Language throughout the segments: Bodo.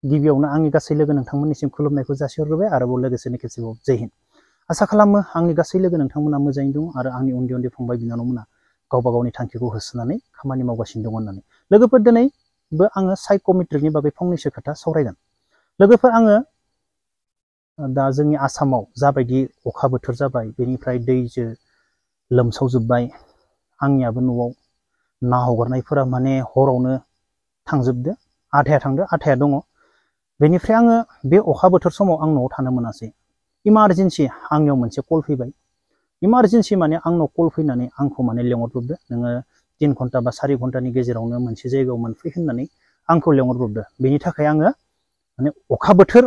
गिबियावनो आंनि गासै लोगो नोंथांमोननिसिम खुलुमनायखौ जासिहरग्रोबाय आरोबाव लोगोसेनो खेबसेबाव जय हिन्द। आसा खालामो आंनि गासै लोगो नोंथांमोना मोजाङैनो दं आरो आंनि उन्दै उन्दै फंबाय बिनानावमोना गावबा गावनि थांखिखौ होसोनानै खामानि मावगासिनो दं होननानै। लोगोफोर दिनैबो आङो साइक'मेट्रिकनि बागै फंनैसो खोथा सावरायगोन। लोगोफोर आङो दा जोंनि आसामाव जाबायदि अखा बोथोर जाबाय बेनिफ्राय दैजों लोमसावजोब्बाय, आंनियाबो न'आव ना हगारनायफोरा माने हरावनो थांजोबदो, आधाया थांदो आधाया दङ। बेनिफ्राय आङो बे अखा बोथोर समाव आं न'आव थानो मोनासै। इमारजेन्सि आंनियाव मोनसे कल फैबाय। इमारजेन्सि माने आंनाव कल फैनानै आंखौ माने लेंहरब्रबदो, नोङो 3 घन्टा बा 4 घन्टानि गेजेरावनो मोनसे जायगायाव मोनफै होननानै आंखौ लेंहरब्रबदो। बेनि थाखाय आङो माने अखा बोथोर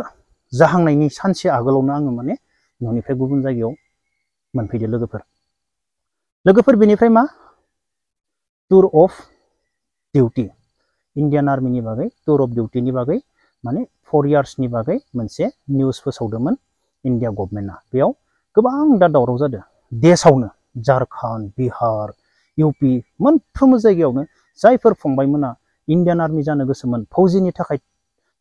जाहांनायनि सानसे आगोलावनो आङो माने न'निफ्राय गुबुन जायगायाव मोनफैदो लोगोफोर। बेनिफ्राय मा टुर अफ डिउटि, इन्डियान आर्मिनि बागै टुर अफ डिउटिनि बागै माने 4 इयार्सनि बागै मोनसे निउस फोसावदोंमोन इन्डिया गभर्नमेन्टआ। बेयाव गोबां दा दावराव जादों देशआवनो, झारखन्ड, बिहार, इउपि मोनफ्रोमबो जायगायावनो जायफोर फंबायमोना इन्डियान आर्मि जानो गोसोमोन, फौजिनि थाखाय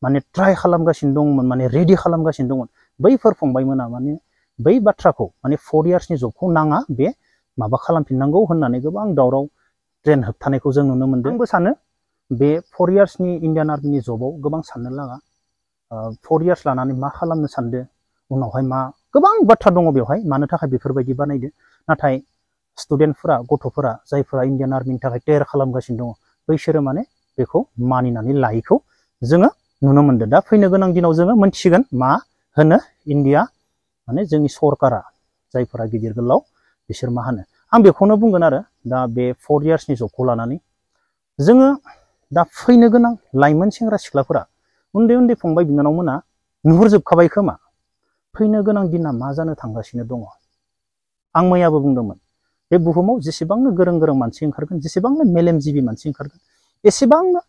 माने ट्राइ खालामगासिनो दंमोन, माने रेडि खालामगासिनो दंमोन, बैफोर फंबायमोना माने बै बाथ्राखौ माने 4 इयार्सनि जबखौ नाङा, बे माबा खालामफिननांगौ होननानै गोबां दावराव ट्रेन होबथानायखौ जों नुनो मोनदों। आंबो सानो बे 4 इयार्सनि इन्डियान आर्मिनि जबाव गोबां साननो लागा। 4 इयार्स लानानै मा खालामनो सानदो, उनावहाय मा गोबां बाथ्रा दङ बेवहाय, मानो थाखाय बेफोरबायदि बानायदो। नाथाय स्टुडेन्टफोरा, गथ'फोरा जायफोरा इन्डियान आर्मिनि थाखाय तयार खालामगासिनो दङ, बैसोरो माने बेखौ मानिनानै लायैखौ जोङो नुनो मोनदों। दा फैनो गोनां दिनाव जोङो मोनथिगोन मा होनो इन्डिया माने जोंनि सरकारा, जायफोरा गिदिर गोलाव बिसोर मा होनो। आं बेखौनो बुंगोन आरो दा बे 4 इयार्सनि जबखौ लानानै जोङो दा फैनो गोनां लाइमोन सेंग्रा सिख्लाफोरा, उन्दै उन्दै फंबाय बिनानावमोना नुहुरजोबखाबाय खोमा फैनो गोनां दिना मा जानो थांगासिनो दङ। आं मैयाबो बुंदोंमोन, बे बुहुमाव जेसेबांनो गोरों गोरों मानसि ओंखारगोन, जेसेबांनो मेलेमजिबि मानसि ओंखारगोन, एसेबांनो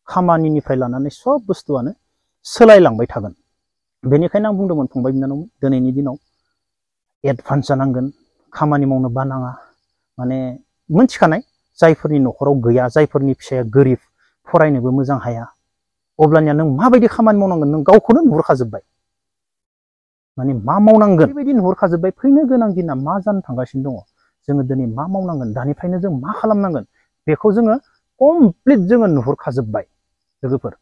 खामानिनिफ्राय लानानै सब बुस्थुआनो सोलायलांबाय थागोन। बेनिखायनो आं बुंदोंमोन फंबाय बिनानावमोन, दिनैनि दिनाव एडभान्स जानांगोन, खामानि मावनो बानाङा। माने मोनथिखानाय जायफोरनि न'खराव गैया, जायफोरनि फिसाया गोरिब, फरायनोबो मोजां हाया, अब्लानिया नों माबायदि खामानि मावनांगोन नों गावखौनो नुहुरखाजोब्बाय। माने मा मावनांगोन बेबायदि नुहुरखाजोब्बाय। फैनो गोनां दिना मा जानो थांगासिनो दङ, जोङो दिनै मा मावनांगोन, दानिफ्रायनो जों मा खालामनांगोन, बेखौ जोङो कमप्लिट जोङो नुहुरखाजोब्बाय लोगोफोर।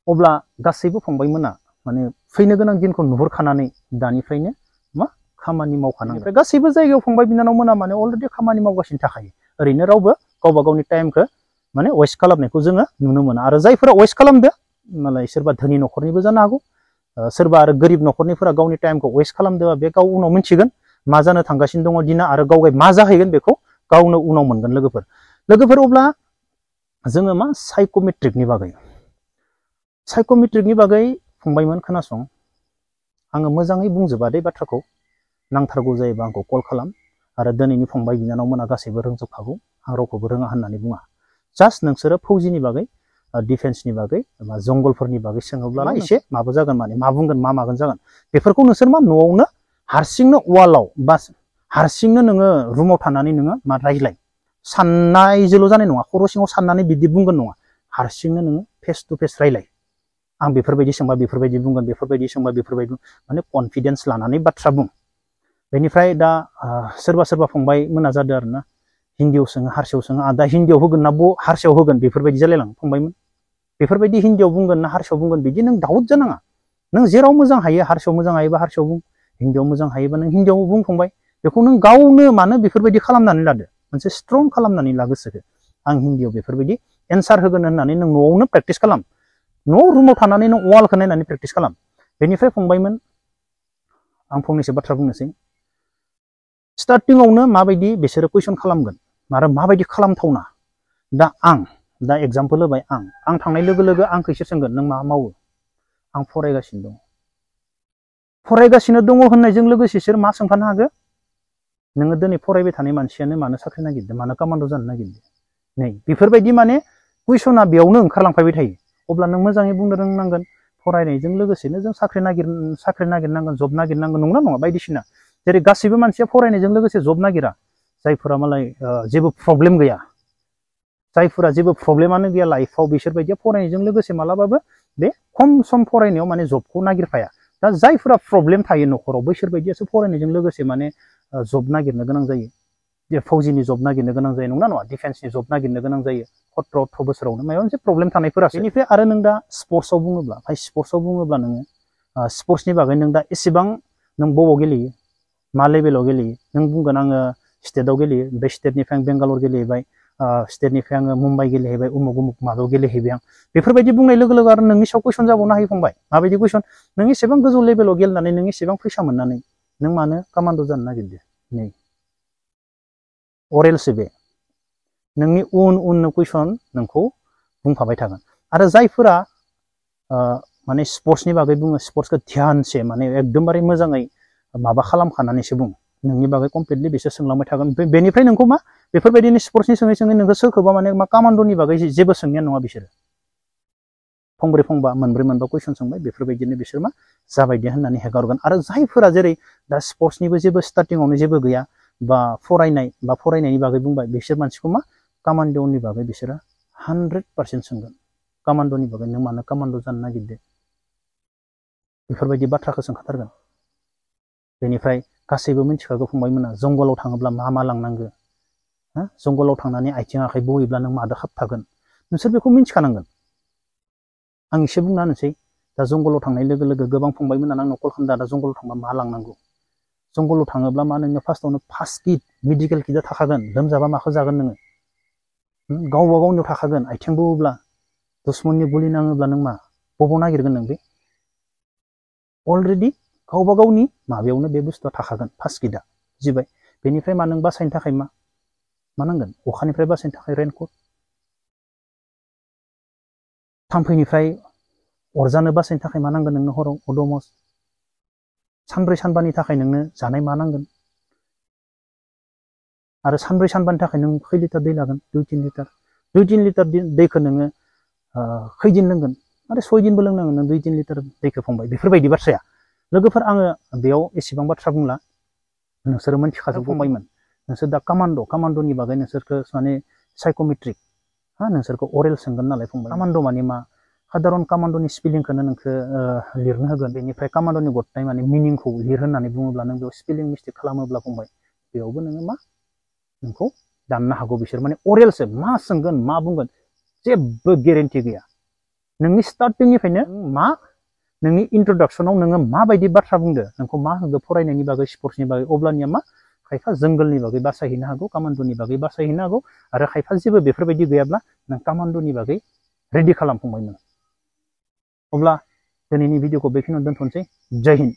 अब्ला गासैबो फंबायमोना माने फैनो गोनां दिनखौ नुहुरखानानै दानिफ्रायनो मा खामानि मावखानांगोन। ओमफ्राय गासैबो जायगायाव फंबाय बिनानावमोना माने अलरेडि खामानि मावगासिनो थाखायो, ओरैनो रावबो गावबा गावनि टाइमखौ माने वेस्ट खालामनायखौ जोङो नुनो मोना। आरो जायफोरा वेस्ट खालामदो, मालाय सोरबा धोनि न'खरनिबो जानो हागौ, सोरबा आरो गोरिब न'खरनिफोरा गावनि टाइमखौ वेस्ट खालामदोंबा बे गाव उनाव मिथिगोन मा जानो थांगासिनो दङ दिना, आरो गाव मा जाहैगोन बेखौ गावनो उनाव मोनगोन लोगोफोर। अब्ला जोङो मा साइक'मेट्रिकनि बागै फंबायमोन खोनासं। आङो मोजाङै बुंजोबा दे बाथ्राखौ, नांथारगौ जायोबा आंखौ कल खालाम। आरो दिनैनि फंबाय बिनानावमोना गासैबो रोंजोबखागौ, आं रावखौबो रोङा होननानै बुङा। जास्ट नोंसोरो फौजिनि बागै, डिफेन्सनि बागै बा जंगलफोरनि बागै सोङोब्ला एसे माबा जागोन, माने मा बुंगोन मा मागोन जागोन। बेफोरखौ नोंसोर मा न'आवनो हारसिंनो वालाव बा हारसिंनो नोङो रुमाव थानानै नोङो मा रायज्लाय। साननायजोंल' जानाय नङा, खर' सिङाव साननानै बिदि बुंगोन नङा, हारसिंनो नोङो फेस टु फेस रायज्लाय। आं बेफोरबायदि सोंबा बेफोरबायदि बुंगोन, बेफोरबायदि सोंबा बेफोरबायदि, माने कनफिडेन्स लानानै बाथ्रा बुं। बेनिफ्राय दा सोरबा फंबाय मोना जादों आरोना, हिन्दीयाव सोङो, हारसायाव सोङो, दा हिन्दीयाव होगोन ना हारसायाव होगोन बेफोरबायदि जालायलाङो फंबायमोन। बेफोरबायदि हिन्दीयाव बुंगोन ना हारसायाव बुंगोन बिदि नों दाउट जानाङा। नों जेराव मोजां हायो, हारसायाव मोजां हायोबा हारसायाव बुं, हिन्दीयाव मोजां हायोबा नों हिन्दीयाव बुं फंबाय। बेखौ नों गावनो मानो बेफोरबायदि खालामनानै लादो, मोनसे स्ट्रं खालामनानै ला गोसोखौ। आं हिन्दीयाव बेफोरबायदि एन्सार होगोन होननानै नों न'आवनो प्रेक्टिस खालाम, न'आव रुमाव थानानै नों वालखौ नायनानै प्रेक्टिस खालाम। बेनिफ्राय फंबायमोन आं फंनैसो बाथ्रा बुंनोसै। स्टार्टिंआवनो माबायदि बिसोरो कुइसन खालामगोन आरो माबायदि खालामथावना। दा एग्जाम्पल होबाय, आं थांनाय लोगो लोगो आंखौ इसोर सोंगोन नों मा मावो, आं फरायगासिनो दङ होननायजों लोगोसे इसोर मा सोंफानो हागौ, नोङो दिनै फरायबाय थानाय मानसियानो मानो साख्रि नागिरदों, मानो कामान्ड' जानो नागिरदों, नै बेफोरबायदि माने कुइसना बेयावनो ओंखारलांफायबाय थायो। अब्ला नों मोजाङै बुंनो रोंनांगोन, फरायनायजों लोगोसेनो जों साख्रि नागिरनांगोन, जब नागिरनांगोन, नंगौना नङा बायदिसिना। जेरै गासैबो मानसिया फरायनायजों लोगोसे जब नागिरा, जायफोरा मालाय जेबो प्रब्लेम गैया, जायफोरा जेबो प्रब्लेमानो गैया लाइफआव, बिसोरबायदिया फरायनायजों लोगोसे मालाबाबो बे खम सम फरायनायाव माने जबखौ नागिरफाया दा जायफोरा प्रब्लेम थायो न'खराव बैसोर बायदियासो फरायनायजों लोगोसे माने जब नागिरनो गोनां जायो जे फौजिनि जब नागिरनो गोनां जायो नंगौना नङा डिफेन्सनि जब नागिरनो गोनां जायो 17-18 बोसोरावनो माबा मोनसे प्रब्लेम थानायफोरासो बेनिफ्राय आरो नों दा स्पर्ट्सआव बुङोब्ला स्पर्ट्सआव बुङोब्ला नोङो स्पर्ट्सनि बागै नों दा एसेबां नों बबाव गेलेयो मा लेभेलाव गेलेयो नों बुंगोन आङो स्टेटआव गेलेयो बे स्टेटनिफ्राय आं बेंगालर गेलेहैबाय स्टेटनिफ्राय आङो मुम्बाइ गेलेहैबाय उमुक उमुक माबायाव गेलेहैबाय आं बेफोरबायदि बुंनाय लोगो लोगो आरो नोंनि सायाव कुइसन जाबावनो हायो फंबाय माबायदि कुइसन नों एसेबां गोजौ लेभेलाव गेलेनानै नों एसेबां फैसा मोननानै नों मानो कामान्ड' जानो नागिरदो नै अरेलसो बे नोंनि उन कुइसन नोंखौ बुंफाबाय थागोन आरो जायफोरा माने स्पर्ट्सनि बागै बुङो स्पर्ट्सखौ ध्यानसे माने एकदमबारे मोजाङै माबा खालामखानानैसो बुं नोंनि बागै कमप्लिटलि बिसोर सोंलांबाय थागोन बेनिफ्राय नोंखौ मा बेफोरबायदिनो स्पर्ट्सनि सोङै सोङै नोंखौ सोरखौबा माने मा कामान्ड'नि बागै जेबो सोंनाया नङा बिसोरो फंब्रै फंबा मोनब्रै मोनबा कुइसन सोंबाय बेफोरबायदिनो बिसोर मा जाबायदि होननानै हेगारगोन आरो जायफोरा जेरै दा स्पर्ट्सनिबो जेबो स्टार्टिंआवनो जेबो गैया बा फरायनायनि बागै बुंबाय बिसोर मानसिखौ मा कामान्ड'नि बागै बिसोरो 100% सोंगोन कामान्ड'नि बागै नों मानो कामान्ड' जानो नागिरदो बेफोरबायदि बाथ्राखौ सोंखाथारगोन बेनिफ्राय गासैबो मिथिखागौ फंबायमोना जंगलाव थाङोब्ला मा लांनांगौ जंगलाव थांनानै आथिं आखाइ बौयोब्ला नों मादो खाबथागोन नोंसोर बेखौ मिथिखानांगोन आं एसे बुंना होनोसै दा जंगलाव थांनाय लोगो लोगो गोबां फंबायमोना आंनाव कल खालामदों दा जंगलाव थांबा मा लांनांगौ जंगलाव थाङोब्ला मा नोङो फार्स्टआवनो फार्स्ट किट मेडिकेल किटआ थाखागोन लोमजाबा माखौ जागोन नोङो गावबा गावनियाव थाखागोन आथिं बौयोब्ला दुश्मननि गुलि नाङोब्ला नों मा बबाव नागिरगोन नों बे अलरेडि गावबा गावनि माबायावनो बे बुस्थुआ थाखागोन फार्स्ट किटआ बुजिबाय बेनिफ्राय मा नों बासायनो थाखाय मा नांगोन अखानिफ्राय बासायनो थाखाय रेनकट थाम्फैनिफ्राय अरजानो बासायनो थाखाय मा नांगोन नोंनो हराव अड'मस सानब्रै सानबानि थाखाय नोंनो जानाय मा नांगोन आरो सानब्रै सानबानि थाखाय नों खै लिटार दै लागोन 2-3 लिटार दैखौ नोङो खैदिन लोंगोन आरो 6 दिनबो लोंनांगोन नों 2-3 लिटार दैखौ फंबाय बेफोरबायदि बाथ्राया लोगोफोर आङो बेयाव एसेबां बाथ्रा बुंला नोंसोरो मिथिखाजोब फंबायमोन नोंसोर दा कामान्ड'नि बागै नोंसोरखौ माने साइक'मेट्रिक नोंसोरखौ अरेल सोंगोन नालाय फंबाय कामान्ड' माने मा साधारन कामान्ड'नि स्पेलिंखौनो नोंखौ लिरनो होगोन बेनिफ्राय कामान्ड'नि गथाय माने मिनिंखौ लिर होननानै बुङोब्ला नों बेयाव स्पेलिं मिस्टेक खालामोब्ला फंबाय बेयावबो नोङो मा नोंखौ दाननो हागौ बिसोर माने अरेलसो मा सोंगोन मा बुंगोन जेबो गेरेन्टि गैया नोंनि स्टार्टिंनिफ्रायनो मा नोंनि इन्ट्रडाक्सनाव नोङो माबायदि बाथ्रा बुंदो नोंखौ मा होगो फरायनायनि बागै स्पर्ट्सनि बागै अब्लानिया मा खायफा जंगलनि बागै बासायहैनो हागौ कामान्ड'नि बागै बासायहैनो हागौ आरो खायफा जेबो बेफोरबायदि गैयाब्ला नों कामान्ड'नि बागै रेडि खालामफंबायमोन अब्ला दिनैनि भिडिअखौ बेखिनियाव दोनथ'नोसै जय हिन्द